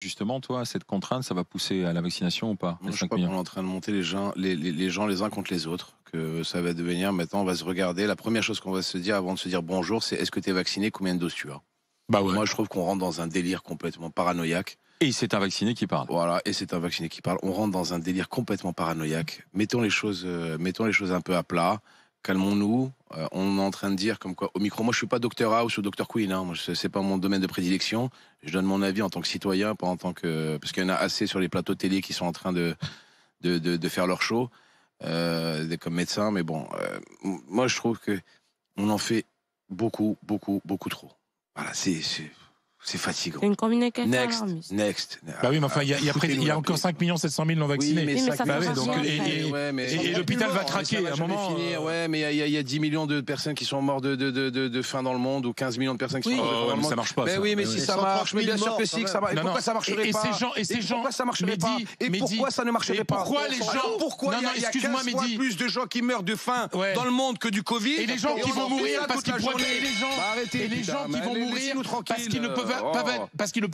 Justement, toi, cette contrainte, ça va pousser à la vaccination ou pas? Moi, Les je 5 crois qu'on est millions. en train de monter les gens les uns contre les autres, que ça va devenir maintenant, on va se regarder. La première chose qu'on va se dire avant de se dire bonjour, c'est est-ce que tu es vacciné, combien de doses tu as? Bah ouais. Moi, je trouve qu'on rentre dans un délire complètement paranoïaque. Et c'est un vacciné qui parle. Voilà, et c'est un vacciné qui parle. On rentre dans un délire complètement paranoïaque. Mettons les choses un peu à plat. Calmons-nous. On est en train de dire comme quoi au micro. Moi, je suis pas Dr House ou Dr Queen. Hein. Moi, c'est pas mon domaine de prédilection. Je donne mon avis en tant que citoyen, pas en tant que parce qu'il y en a assez sur les plateaux télé qui sont en train de faire leur show comme médecin. Mais bon, moi, je trouve que on en fait beaucoup trop. Voilà, c'est fatigant. C'est une communication Next, alarmiste. next. Bah oui, mais enfin, il y a encore 5 700 000 non vaccinés. Oui, mais ça Bah fait oui, donc, donc, et l'hôpital va craquer à un moment. Ouais, mais il y a 10 millions de personnes qui sont mortes de faim dans le monde, ou 15 millions de personnes qui sont mortes de faim dans le monde. Ça marche pas. Mais oui, mais si ça marche, mais bien sûr que si, que ça marche. Et pourquoi ça marcherait pas? Pourquoi ça marcherait pas? Et pourquoi ça ne marcherait pas? Pourquoi les gens... Pourquoi il y a 15 fois plus de gens qui meurent de faim dans le monde que du Covid? Et les gens qui vont mourir parce qu'ils pourraient... Et les gens qui vont mourir parce qu'ils ne peuvent pas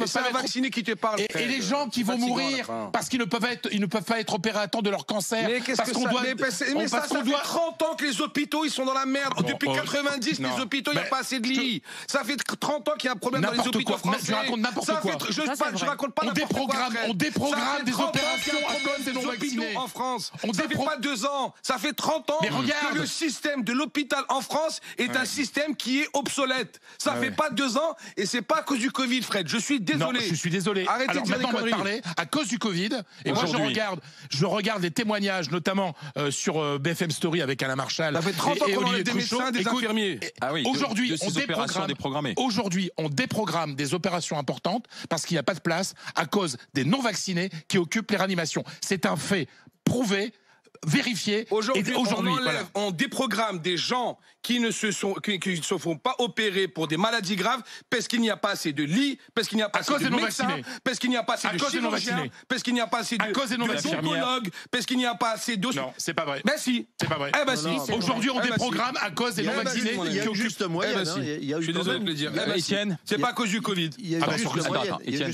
c'est un vacciné qui te parle. Et les gens qui vont mourir parce qu'ils ne peuvent pas être opérés à temps de leur cancer. Mais qu'est-ce que ça doit... Mais ça fait 30 ans que les hôpitaux ils sont dans la merde. Depuis 90, les hôpitaux il n'y a pas assez de lits. Ça fait 30 ans qu'il y a un problème dans les hôpitaux français. Je raconte n'importe quoi. Je raconte pas n'importe quoi. On déprogramme des opérations à cause des non vaccinés en France. Ça fait pas 2 ans. Ça fait 30 ans que le système de l'hôpital en France est un système qui est obsolète. Ça fait pas 2 ans et c'est pas à cause du Covid, Fred. Je suis désolé. Non, je suis désolé. Arrêtez de dire des maintenant, on va conneries. parler à cause du Covid. Et moi, je regarde les témoignages, notamment sur BFM Story avec Alain Marchal. Ça fait 30 ans et qu'on Olivier enlève des Truchot. médecins, des infirmiers. Ah oui, Aujourd'hui, ces opérations déprogrammées. Aujourd'hui, on déprogramme des opérations importantes parce qu'il n'y a pas de place à cause des non-vaccinés qui occupent les réanimations. C'est un fait prouvé, vérifié. Aujourd'hui, on déprogramme des gens qui ne se font pas opérer pour des maladies graves parce qu'il n'y a pas assez de lits, parce qu'il n'y a pas assez de médecins, parce qu'il n'y a pas assez de chirurgiens, parce qu'il n'y a pas assez d'oncologues, parce qu'il n'y a pas assez de... Non, c'est pas vrai. Ben si. C'est pas vrai. Eh ben si. Aujourd'hui, on déprogramme à cause des non-vaccinés. Il y a eu juste moyen. Je suis désolé de le dire. Étienne, c'est pas à cause du Covid. Il y a eu juste moyen.